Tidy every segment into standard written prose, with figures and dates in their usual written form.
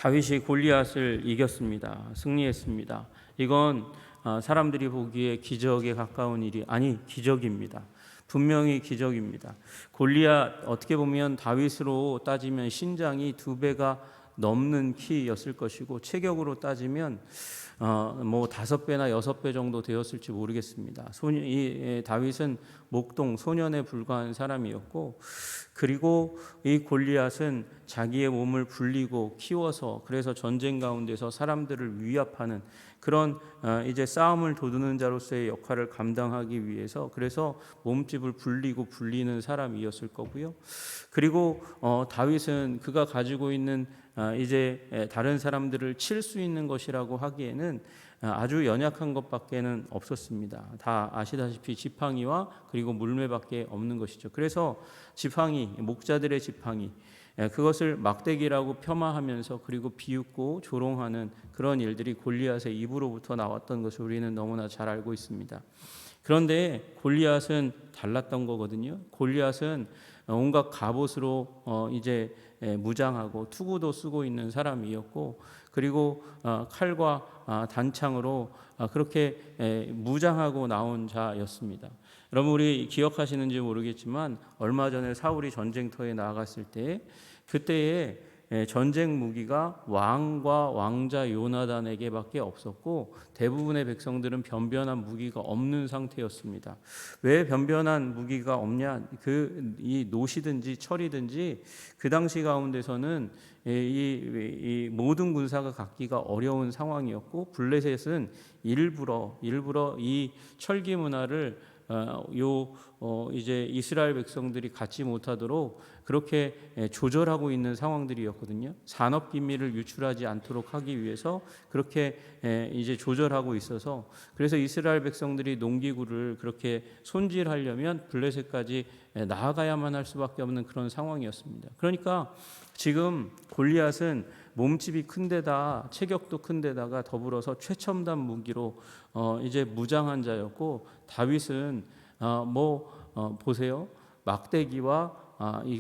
다윗이 골리앗을 이겼습니다. 승리했습니다. 이건 사람들이 보기에 기적에 가까운 일이 기적입니다. 분명히 기적입니다. 골리앗 어떻게 보면 다윗으로 따지면 신장이 2배가 넘는 키였을 것이고 체격으로 따지면 뭐 5배나 6배 정도 되었을지 모르겠습니다. 다윗은 목동 소년에 불과한 사람이었고, 그리고 이 골리앗은 자기의 몸을 불리고 키워서 그래서 전쟁 가운데서 사람들을 위압하는 그런 이제 싸움을 도두는 자로서의 역할을 감당하기 위해서 그래서 몸집을 불리고 불리는 사람이었을 거고요. 그리고 다윗은 그가 가지고 있는 이제 다른 사람들을 칠 수 있는 것이라고 하기에는 아주 연약한 것밖에는 없었습니다. 다 아시다시피 지팡이와 그리고 물매밖에 없는 것이죠. 그래서 지팡이, 목자들의 지팡이, 그것을 막대기라고 폄하하면서 그리고 비웃고 조롱하는 그런 일들이 골리앗의 입으로부터 나왔던 것을 우리는 너무나 잘 알고 있습니다. 그런데 골리앗은 달랐던 거거든요. 골리앗은 온갖 갑옷으로 이제 무장하고 투구도 쓰고 있는 사람이었고, 그리고 칼과 단창으로 그렇게 무장하고 나온 자였습니다. 여러분, 우리 기억하시는지 모르겠지만 얼마 전에 사울이 전쟁터에 나아갔을 때 그때에 전쟁 무기가 왕과 왕자 요나단에게밖에 없었고 대부분의 백성들은 변변한 무기가 없는 상태였습니다. 왜 변변한 무기가 없냐? 이 노시든지 철이든지 그 당시 가운데서는 이 모든 군사가 갖기가 어려운 상황이었고, 블레셋은 일부러 이 철기 문화를 이제 이스라엘 백성들이 갖지 못하도록 그렇게 조절하고 있는 상황들이었거든요. 산업 기밀을 유출하지 않도록 하기 위해서 그렇게 이제 조절하고 있어서, 그래서 이스라엘 백성들이 농기구를 그렇게 손질하려면 블레셋까지 나아가야만 할 수밖에 없는 그런 상황이었습니다. 그러니까 지금 골리앗은 몸집이 큰데다 체격도 큰데다가 더불어서 최첨단 무기로 이제 무장한 자였고, 다윗은 보세요, 막대기와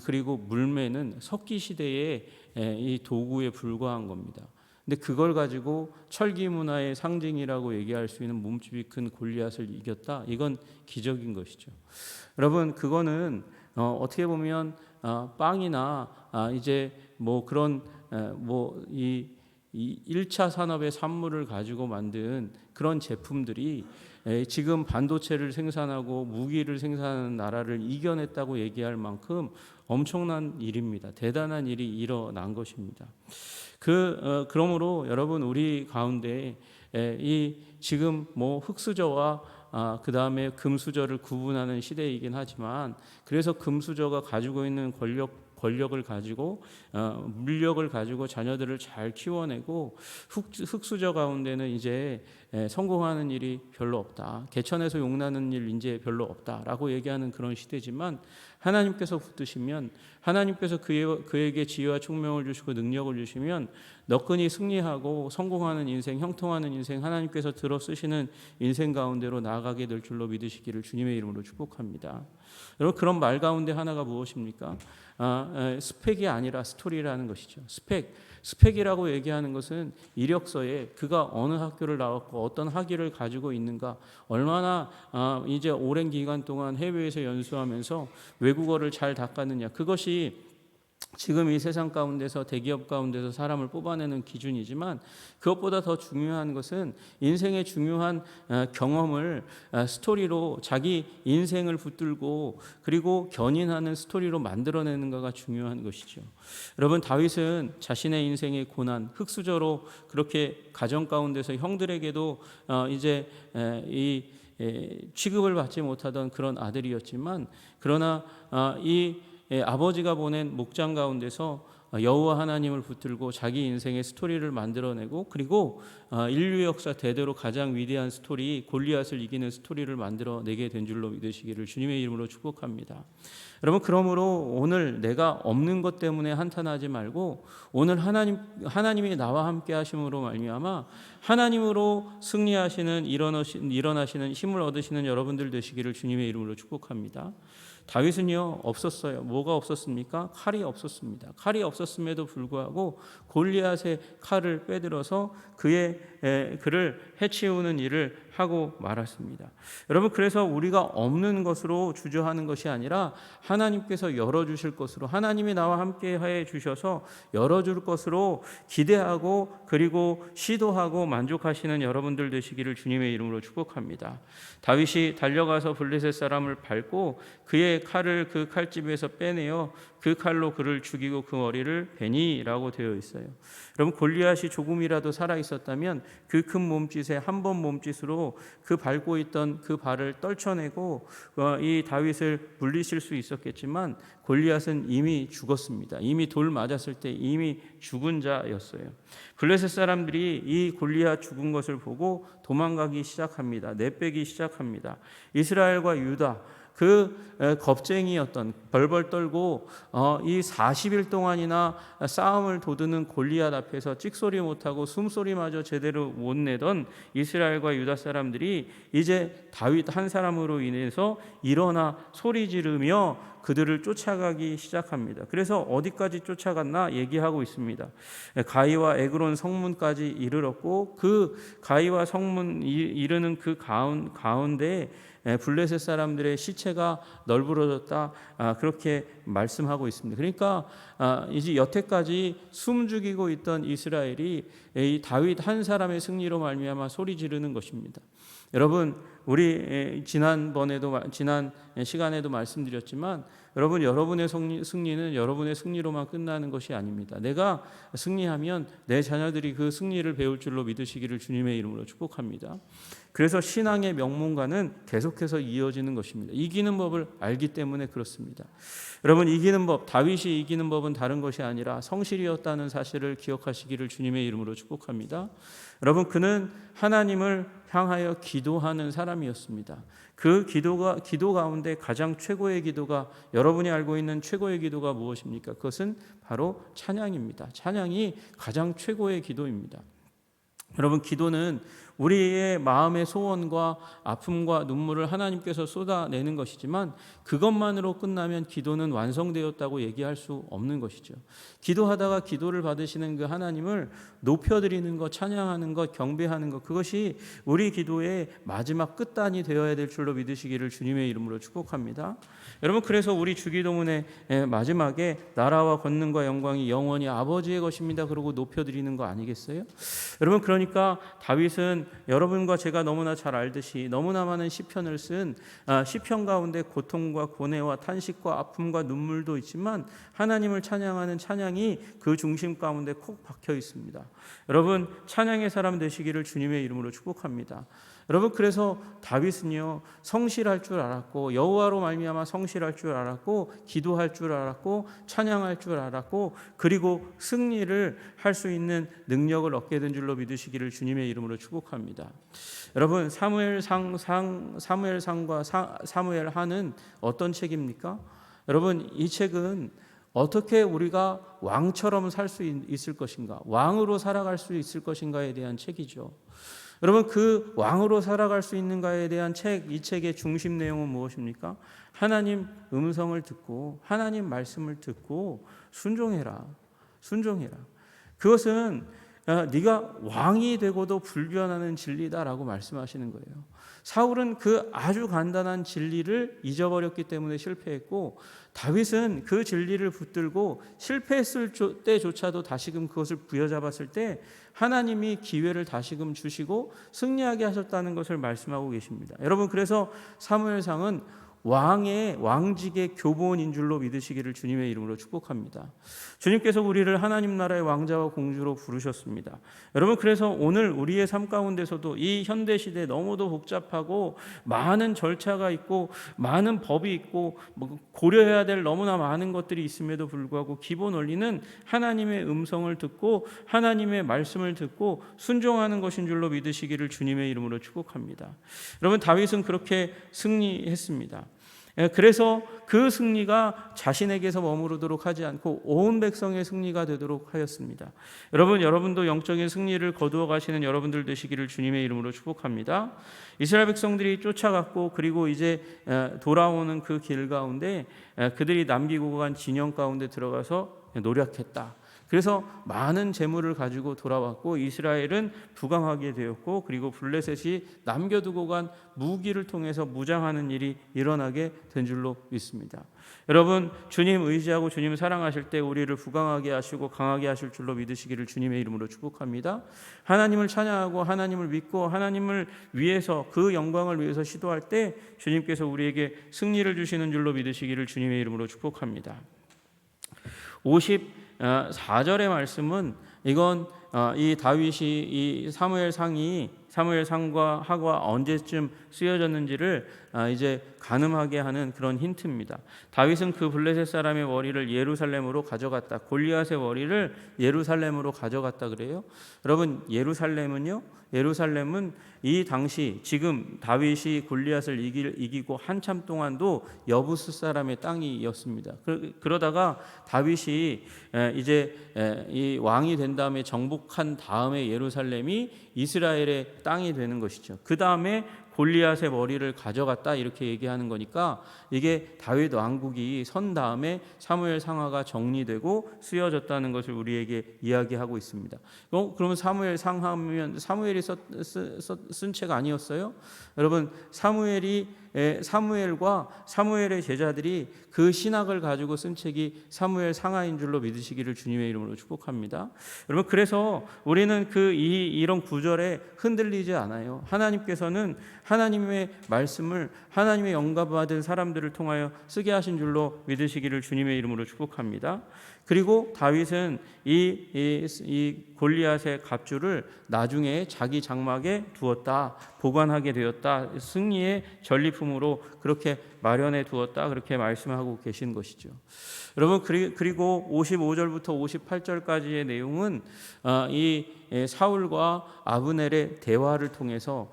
그리고 물매는 석기 시대의 이 도구에 불과한 겁니다. 근데 그걸 가지고 철기 문화의 상징이라고 얘기할 수 있는 몸집이 큰 골리앗을 이겼다. 이건 기적인 것이죠. 여러분, 그거는 어떻게 보면 빵이나 이제 뭐 그런 이 1차 산업의 산물을 가지고 만든 그런 제품들이 지금 반도체를 생산하고 무기를 생산하는 나라를 이겨냈다고 얘기할 만큼 엄청난 일입니다. 대단한 일이 일어난 것입니다. 그러므로 여러분, 우리 가운데 이 지금 뭐 흙수저와 그 다음에 금수저를 구분하는 시대이긴 하지만, 그래서 금수저가 가지고 있는 권력을 가지고 물력을 가지고 자녀들을 잘 키워내고, 흙수저 가운데는 이제 성공하는 일이 별로 없다, 개천에서 용나는 일 이제 별로 없다라고 얘기하는 그런 시대지만, 하나님께서 붙드시면, 하나님께서 그에게 지혜와 총명을 주시고 능력을 주시면 너끈히 승리하고 성공하는 인생, 형통하는 인생, 하나님께서 들어 쓰시는 인생 가운데로 나아가게 될 줄로 믿으시기를 주님의 이름으로 축복합니다. 여러분, 그런 말 가운데 하나가 무엇입니까? 스펙이 아니라 스토리라는 것이죠. 스펙이라고 얘기하는 것은 이력서에 그가 어느 학교를 나왔고 어떤 학위를 가지고 있는가, 얼마나 이제 오랜 기간 동안 해외에서 연수하면서 외국어를 잘 닦았느냐, 그것이 지금 이 세상 가운데서 대기업 가운데서 사람을 뽑아내는 기준이지만, 그것보다 더 중요한 것은 인생의 중요한 경험을 스토리로, 자기 인생을 붙들고 그리고 견인하는 스토리로 만들어내는 것가 중요한 것이죠. 여러분, 다윗은 자신의 인생의 고난, 흙수저로 그렇게 가정 가운데서 형들에게도 이제 이 취급을 받지 못하던 그런 아들이었지만, 그러나 이 아버지가 보낸 목장 가운데서 여호와 하나님을 붙들고 자기 인생의 스토리를 만들어내고, 그리고 인류 역사 대대로 가장 위대한 스토리, 골리앗을 이기는 스토리를 만들어내게 된 줄로 믿으시기를 주님의 이름으로 축복합니다. 여러분, 그러므로 오늘 내가 없는 것 때문에 한탄하지 말고, 오늘 하나님이 나와 함께 하심으로 말미암아 하나님으로 승리하시는, 일어나시는 힘을 얻으시는 여러분들 되시기를 주님의 이름으로 축복합니다. 다윗은요 없었어요. 뭐가 없었습니까? 칼이 없었습니다. 칼이 없었음에도 불구하고 골리앗의 칼을 빼들어서 그를 해치우는 일을 하고 말았습니다. 여러분, 그래서 우리가 없는 것으로 주저하는 것이 아니라 하나님께서 열어주실 것으로, 하나님이 나와 함께 해 주셔서 열어줄 것으로 기대하고 그리고 시도하고 만족하시는 여러분들 되시기를 주님의 이름으로 축복합니다. 다윗이 달려가서 블레셋 사람을 밟고 그의 칼을 그 칼집에서 빼내어 그 칼로 그를 죽이고 그 머리를 베니라고 되어 있어요. 여러분, 골리앗이 조금이라도 살아 있었다면 그 큰 몸짓에 한 번 몸짓으로 그 밟고 있던 그 발을 떨쳐내고 이 다윗을 물리칠 수 있었겠지만 골리앗은 이미 죽었습니다. 이미 돌 맞았을 때 이미 죽은 자였어요. 블레셋 사람들이 이 골리앗 죽은 것을 보고 도망가기 시작합니다. 내빼기 시작합니다. 이스라엘과 유다, 그 겁쟁이였던, 벌벌 떨고 이 40일 동안이나 싸움을 도드는 골리앗 앞에서 찍소리 못하고 숨소리마저 제대로 못 내던 이스라엘과 유다 사람들이 이제 다윗 한 사람으로 인해서 일어나 소리 지르며 그들을 쫓아가기 시작합니다. 그래서 어디까지 쫓아갔나 얘기하고 있습니다. 가이와 에그론 성문까지 이르렀고 그 가이와 성문 이르는 그 가운데에 블레셋 사람들의 시체가 널브러졌다, 그렇게 말씀하고 있습니다. 그러니까 이제 여태까지 숨죽이고 있던 이스라엘이 이 다윗 한 사람의 승리로 말미암아 소리 지르는 것입니다. 여러분, 우리 지난 시간에도 말씀드렸지만 여러분, 여러분의 승리는 여러분의 승리로만 끝나는 것이 아닙니다. 내가 승리하면 내 자녀들이 그 승리를 배울 줄로 믿으시기를 주님의 이름으로 축복합니다. 그래서 신앙의 명문가는 계속해서 이어지는 것입니다. 이기는 법을 알기 때문에 그렇습니다. 여러분, 이기는 법, 다윗이 이기는 법은 다른 것이 아니라 성실이었다는 사실을 기억하시기를 주님의 이름으로 축복합니다. 여러분, 그는 하나님을 향하여 기도하는 사람이었습니다. 그 기도 가운데 가장 최고의 기도가, 여러분이 알고 있는 최고의 기도가 무엇입니까? 그것은 바로 찬양입니다. 찬양이 가장 최고의 기도입니다. 여러분, 기도는 우리의 마음의 소원과 아픔과 눈물을 하나님께서 쏟아내는 것이지만 그것만으로 끝나면 기도는 완성되었다고 얘기할 수 없는 것이죠. 기도하다가 기도를 받으시는 그 하나님을 높여드리는 것, 찬양하는 것, 경배하는 것, 그것이 우리 기도의 마지막 끝단이 되어야 될 줄로 믿으시기를 주님의 이름으로 축복합니다. 여러분, 그래서 우리 주기도문의 마지막에 나라와 권능과 영광이 영원히 아버지의 것입니다, 그러고 높여드리는 거 아니겠어요? 여러분, 그러니까 다윗은 여러분과 제가 너무나 잘 알듯이 너무나 많은 시편을 쓴 시편 가운데 고통과 고뇌와 탄식과 아픔과 눈물도 있지만 하나님을 찬양하는 찬양이 그 중심 가운데 콕 박혀 있습니다. 여러분, 찬양의 사람 되시기를 주님의 이름으로 축복합니다. 여러분, 그래서 다윗은요 성실할 줄 알았고, 여호와로 말미암아 성실할 줄 알았고, 기도할 줄 알았고, 찬양할 줄 알았고, 그리고 승리를 할 수 있는 능력을 얻게 된 줄로 믿으시기를 주님의 이름으로 축복합니다. 여러분, 사무엘상과 사무엘하는 어떤 책입니까? 여러분, 이 책은 어떻게 우리가 왕처럼 살 수 있을 것인가, 왕으로 살아갈 수 있을 것인가에 대한 책이죠. 여러분, 그 왕으로 살아갈 수 있는가에 대한 책, 이 책의 중심 내용은 무엇입니까? 하나님 음성을 듣고 하나님 말씀을 듣고 순종해라. 그것은 네가 왕이 되고도 불변하는 진리다라고 말씀하시는 거예요. 사울은 그 아주 간단한 진리를 잊어버렸기 때문에 실패했고, 다윗은 그 진리를 붙들고 실패했을 때조차도 다시금 그것을 부여잡았을 때 하나님이 기회를 다시금 주시고 승리하게 하셨다는 것을 말씀하고 계십니다. 여러분, 그래서 사무엘상은 왕직의 교본인 줄로 믿으시기를 주님의 이름으로 축복합니다. 주님께서 우리를 하나님 나라의 왕자와 공주로 부르셨습니다. 여러분, 그래서 오늘 우리의 삶 가운데서도 이 현대시대에 너무도 복잡하고 많은 절차가 있고 많은 법이 있고 고려해야 될 너무나 많은 것들이 있음에도 불구하고 기본 원리는 하나님의 음성을 듣고 하나님의 말씀을 듣고 순종하는 것인 줄로 믿으시기를 주님의 이름으로 축복합니다. 여러분, 다윗은 그렇게 승리했습니다. 그래서 그 승리가 자신에게서 머무르도록 하지 않고 온 백성의 승리가 되도록 하였습니다. 여러분도 영적인 승리를 거두어 가시는 여러분들 되시기를 주님의 이름으로 축복합니다. 이스라엘 백성들이 쫓아갔고 그리고 이제 돌아오는 그 길 가운데 그들이 남기고 간 진영 가운데 들어가서 노력했다. 그래서 많은 재물을 가지고 돌아왔고 이스라엘은 부강하게 되었고 그리고 블레셋이 남겨두고 간 무기를 통해서 무장하는 일이 일어나게 된 줄로 믿습니다. 여러분, 주님 의지하고 주님 사랑하실 때 우리를 부강하게 하시고 강하게 하실 줄로 믿으시기를 주님의 이름으로 축복합니다. 하나님을 찬양하고 하나님을 믿고 하나님을 위해서 그 영광을 위해서 시도할 때 주님께서 우리에게 승리를 주시는 줄로 믿으시기를 주님의 이름으로 축복합니다. 54절의 말씀은 이건 이 다윗이 이 사무엘상과 하가 언제쯤 쓰여졌는지를 이제 가늠하게 하는 그런 힌트입니다. 다윗은 그 블레셋 사람의 머리를 예루살렘으로 가져갔다. 골리앗의 머리를 예루살렘으로 가져갔다 그래요. 여러분, 예루살렘은 이 당시 지금 다윗이 골리앗을 이기고 한참 동안도 여부스 사람의 땅이었습니다. 그러다가 다윗이 이제 이 왕이 된 다음에 정복한 다음에 예루살렘이 이스라엘의 땅이 되는 것이죠. 그 다음에 골리앗의 머리를 가져갔다 이렇게 얘기하는 거니까 이게 다윗 왕국이 선 다음에 사무엘 상하가 정리되고 쓰여졌다는 것을 우리에게 이야기하고 있습니다. 그러면 사무엘 상하면 사무엘이 쓴 책 아니었어요? 여러분, 사무엘과 사무엘의 제자들이 그 신학을 가지고 쓴 책이 사무엘 상하인 줄로 믿으시기를 주님의 이름으로 축복합니다. 여러분, 그래서 우리는 이런 구절에 흔들리지 않아요. 하나님께서는 하나님의 말씀을 하나님의 영감받은 사람들을 통하여 쓰게 하신 줄로 믿으시기를 주님의 이름으로 축복합니다. 그리고 다윗은 이 골리앗의 갑주를 나중에 자기 장막에 두었다, 보관하게 되었다, 승리의 전리품으로 그렇게 마련해 두었다, 그렇게 말씀하고 계신 것이죠. 여러분, 그리고 55절부터 58절까지의 내용은 이 사울과 아브넬의 대화를 통해서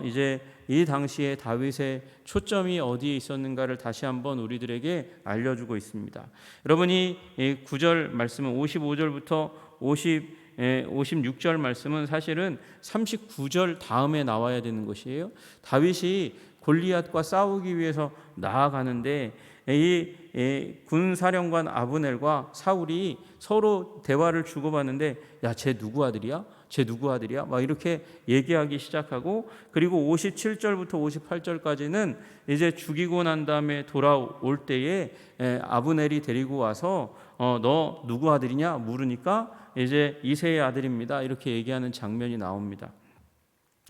이제 이 당시에 다윗의 초점이 어디에 있었는가를 다시 한번 우리들에게 알려주고 있습니다. 여러분이 9절 말씀은 55절부터 56절 말씀은 사실은 39절 다음에 나와야 되는 것이에요. 다윗이 골리앗과 싸우기 위해서 나아가는데 이 군사령관 아브넬과 사울이 서로 대화를 주고받는데 야, 쟤 누구 아들이야? 쟤 누구 아들이야? 막 이렇게 얘기하기 시작하고 그리고 57절부터 58절까지는 이제 죽이고 난 다음에 돌아올 때에 아브넬이 데리고 와서 너 누구 아들이냐 물으니까 이제 이새의 아들입니다. 이렇게 얘기하는 장면이 나옵니다.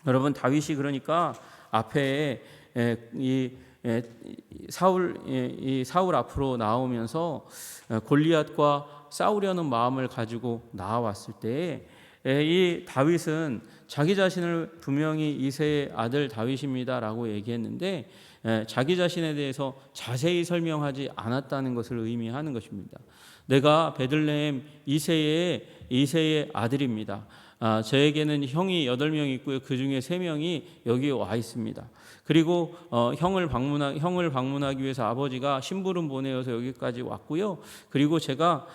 여러분, 다윗이 그러니까 앞에 이 사울 앞으로 나오면서 골리앗과 싸우려는 마음을 가지고 나와왔을 때 이 다윗은 자기 자신을 분명히 이새의 아들 다윗입니다라고 얘기했는데 자기 자신에 대해서 자세히 설명하지 않았다는 것을 의미하는 것입니다. 내가 베들레헴 이새의 아들입니다. 저에게는 형이 8명 있고요. 그 중에 3명이 여기 와 있습니다. 그리고 형을 방문하기 위해서 아버지가 심부름 보내어서 여기까지 왔고요. 그리고 제가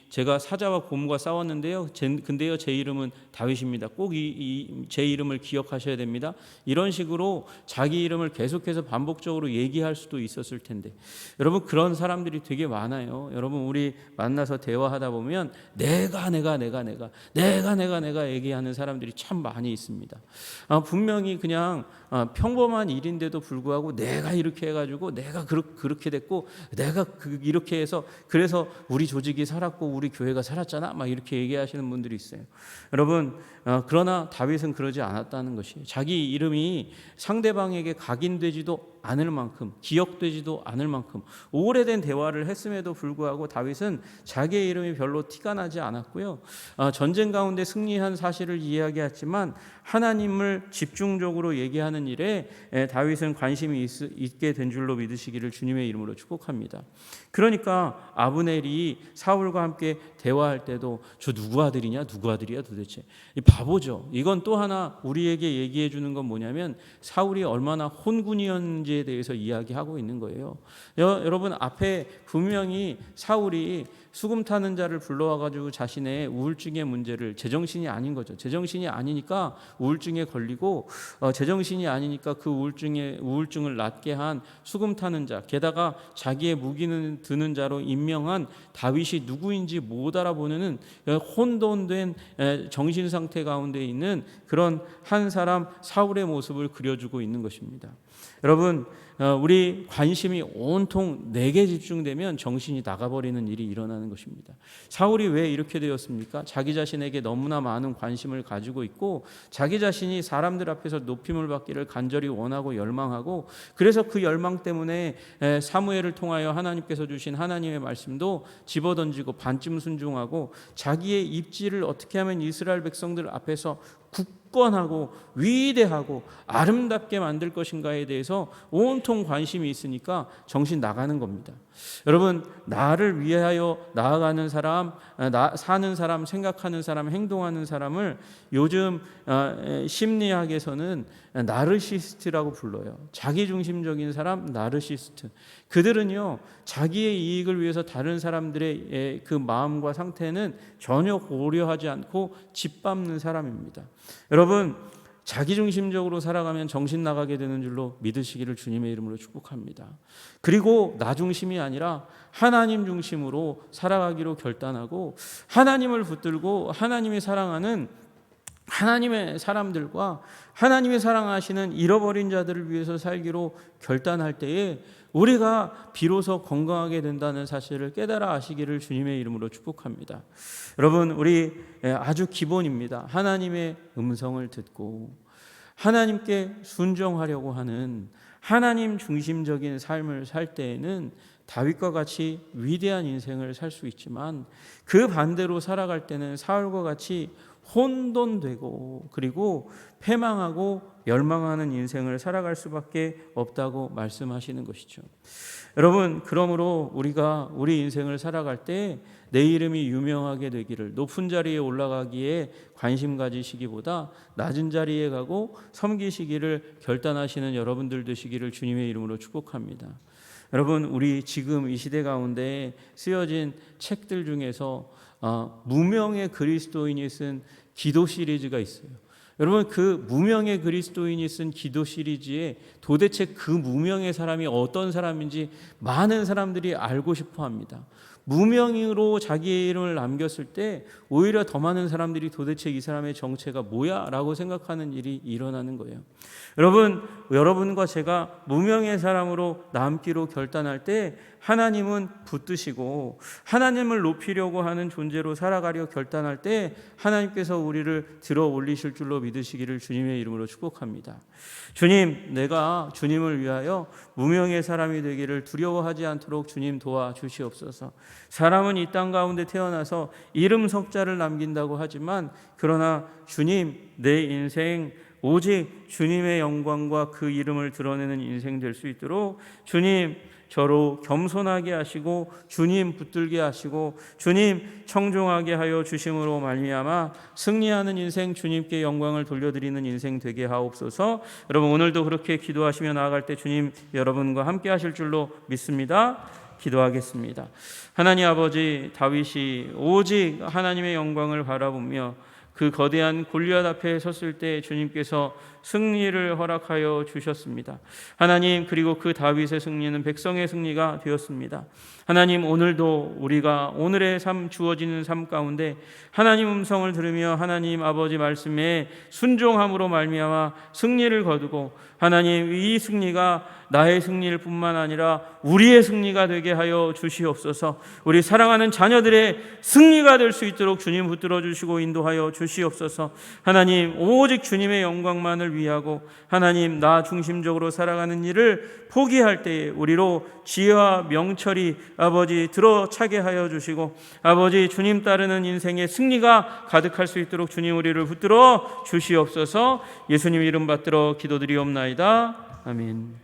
제가 사자와 곰과 싸웠는데요. 근데요, 제 이름은 다윗입니다. 꼭 제 이름을 기억하셔야 됩니다. 이런 식으로 자기 이름을 계속해서 반복적으로 얘기할 수도 있었을 텐데, 여러분, 그런 사람들이 되게 많아요. 여러분, 우리 만나서 대화하다 보면 내가 얘기하는 사람들이 참 많이 있습니다. 분명히 그냥 평범한 일인데도 불구하고 내가 이렇게 해가지고 내가 그렇게 됐고 내가 이렇게 해서 그래서 우리 조직이 살았고 우리 교회가 살았잖아 막 이렇게 얘기하시는 분들이 있어요. 여러분, 그러나 다윗은 그러지 않았다는 것이에요. 자기 이름이 상대방에게 각인되지도 않을 만큼, 기억되지도 않을 만큼 오래된 대화를 했음에도 불구하고 다윗은 자기의 이름이 별로 티가 나지 않았고요. 전쟁 가운데 승리한 사실을 이야기했지만 하나님을 집중적으로 얘기하는 일에 다윗은 관심이 있게 된 줄로 믿으시기를 주님의 이름으로 축복합니다. 그러니까 아브넬이 사울과 함께 대화할 때도 저 누구 아들이냐, 누구 아들이야 도대체, 바보죠. 이건 또 하나 우리에게 얘기해 주는 건 뭐냐면 사울이 얼마나 혼군이었는지 문제에 대해서 이야기하고 있는 거예요. 여러분 앞에 분명히 사울이 수금 타는 자를 불러와가지고 자신의 우울증의 문제를, 제정신이 아닌 거죠. 제정신이 아니니까 우울증에 걸리고 제정신이 아니니까 그 우울증을 낫게 한 수금 타는 자, 게다가 자기의 무기는 드는 자로 임명한 다윗이 누구인지 못 알아보는 혼돈된 정신 상태 가운데 있는 그런 한 사람 사울의 모습을 그려주고 있는 것입니다. 여러분, 우리 관심이 온통 내게 집중되면 정신이 나가버리는 일이 일어나는 것입니다. 사울이 왜 이렇게 되었습니까? 자기 자신에게 너무나 많은 관심을 가지고 있고 자기 자신이 사람들 앞에서 높임을 받기를 간절히 원하고 열망하고, 그래서 그 열망 때문에 사무엘을 통하여 하나님께서 주신 하나님의 말씀도 집어던지고 반쯤 순종하고 자기의 입지를 어떻게 하면 이스라엘 백성들 앞에서 굳건하고 위대하고 아름답게 만들 것인가에 대해서 온통 관심이 있으니까 정신 나가는 겁니다. 여러분, 나를 위하여 나아가는 사람, 사는 사람, 생각하는 사람, 행동하는 사람을 요즘 심리학에서는 나르시스트라고 불러요. 자기중심적인 사람, 나르시스트. 그들은요, 자기의 이익을 위해서 다른 사람들의 그 마음과 상태는 전혀 고려하지 않고 짓밟는 사람입니다. 여러분, 자기중심적으로 살아가면 정신 나가게 되는 줄로 믿으시기를 주님의 이름으로 축복합니다. 그리고 나 중심이 아니라 하나님 중심으로 살아가기로 결단하고 하나님을 붙들고 하나님이 사랑하는 하나님의 사람들과 하나님이 사랑하시는 잃어버린 자들을 위해서 살기로 결단할 때에 우리가 비로소 건강하게 된다는 사실을 깨달아 아시기를 주님의 이름으로 축복합니다. 여러분, 우리 아주 기본입니다. 하나님의 음성을 듣고 하나님께 순종하려고 하는 하나님 중심적인 삶을 살 때에는 다윗과 같이 위대한 인생을 살 수 있지만, 그 반대로 살아갈 때는 사울과 같이 혼돈되고 그리고 패망하고 멸망하는 인생을 살아갈 수밖에 없다고 말씀하시는 것이죠. 여러분, 그러므로 우리가 우리 인생을 살아갈 때 내 이름이 유명하게 되기를, 높은 자리에 올라가기에 관심 가지시기보다 낮은 자리에 가고 섬기시기를 결단하시는 여러분들 되시기를 주님의 이름으로 축복합니다. 여러분, 우리 지금 이 시대 가운데 쓰여진 책들 중에서 무명의 그리스도인이 쓴 기도 시리즈가 있어요. 여러분, 그 무명의 그리스도인이 쓴 기도 시리즈에 도대체 그 무명의 사람이 어떤 사람인지 많은 사람들이 알고 싶어 합니다. 무명으로 자기의 이름을 남겼을 때 오히려 더 많은 사람들이 도대체 이 사람의 정체가 뭐야? 라고 생각하는 일이 일어나는 거예요. 여러분, 여러분과 제가 무명의 사람으로 남기로 결단할 때 하나님은 붙드시고 하나님을 높이려고 하는 존재로 살아가려 결단할 때 하나님께서 우리를 들어 올리실 줄로 믿으시기를 주님의 이름으로 축복합니다. 주님, 내가 주님을 위하여 무명의 사람이 되기를 두려워하지 않도록 주님 도와주시옵소서. 사람은 이 땅 가운데 태어나서 이름 석자를 남긴다고 하지만, 그러나 주님, 내 인생 오직 주님의 영광과 그 이름을 드러내는 인생 될 수 있도록 주님 저로 겸손하게 하시고 주님 붙들게 하시고 주님 청종하게 하여 주심으로 말미암아 승리하는 인생, 주님께 영광을 돌려드리는 인생 되게 하옵소서. 여러분, 오늘도 그렇게 기도하시며 나아갈 때 주님 여러분과 함께 하실 줄로 믿습니다. 기도하겠습니다. 하나님 아버지, 다윗이 오직 하나님의 영광을 바라보며 그 거대한 골리앗 앞에 섰을 때 주님께서 승리를 허락하여 주셨습니다. 하나님, 그리고 그 다윗의 승리는 백성의 승리가 되었습니다. 하나님, 오늘도 우리가 오늘의 삶, 주어지는 삶 가운데 하나님 음성을 들으며 하나님 아버지 말씀에 순종함으로 말미암아 승리를 거두고, 하나님, 이 승리가 나의 승리일 뿐만 아니라 우리의 승리가 되게 하여 주시옵소서. 우리 사랑하는 자녀들의 승리가 될 수 있도록 주님 붙들어 주시고 인도하여 주시옵소서. 하나님, 오직 주님의 영광만을 위하고 하나님 나 중심적으로 살아가는 일을 포기할 때에 우리로 지혜와 명철이 아버지 들어차게 하여 주시고, 아버지 주님 따르는 인생의 승리가 가득할 수 있도록 주님 우리를 붙들어 주시옵소서. 예수님 이름 받들어 기도드리옵나이다. 아멘.